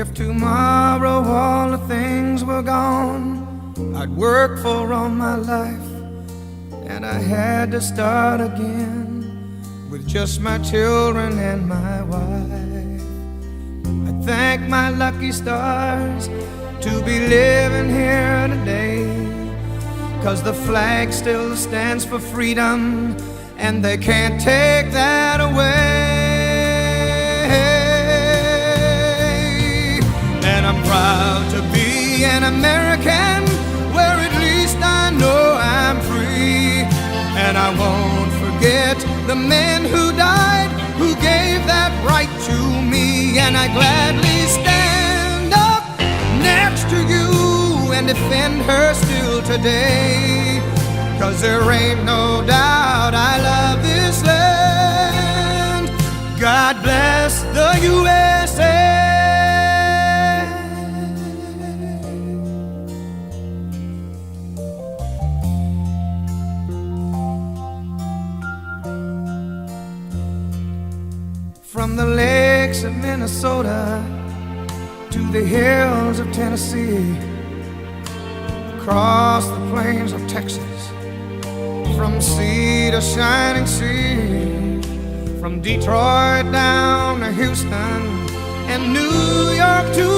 If tomorrow all the things were gone I'd work for all my life, and I had to start again with just my children and my wife. I thank my lucky stars to be living here today, 'cause the flag still stands for freedom, and they can't take that away. And I'm proud to be an American, where at least I know I'm free. And I won't forget the men who died, who gave that right to me. And I gladly stand up next to you and defend her still today, 'cause there ain't no doubt I love this land. God bless the USA. From the lakes of Minnesota to the hills of Tennessee, across the plains of Texas, from sea to shining sea, from Detroit down to Houston and New York to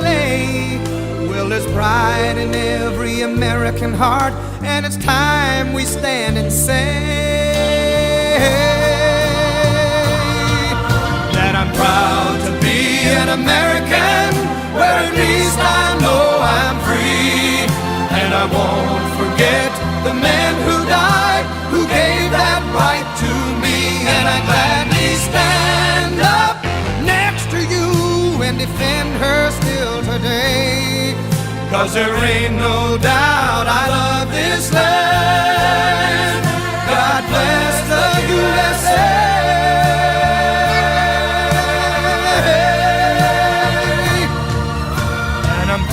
LA. Well, there's pride in every American heart, and it's time we stand and say that I'm proud to be an American, where at least I know I'm free. And I won't forget the men who died, who gave that right to me. And I gladly stand up next to you and defend her still today, 'cause there ain't no doubt I love this land. God bless the USA.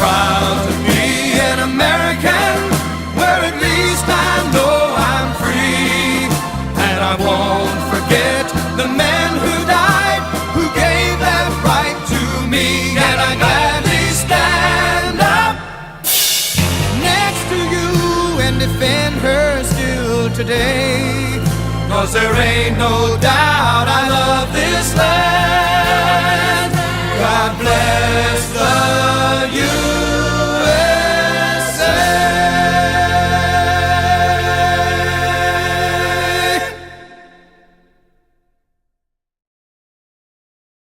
Proud to be an American, where at least I know I'm free. And I won't forget the men who died, who gave that right to me. And I gladly stand up next to you and defend her still today, 'cause there ain't no doubt I love this land. God bless the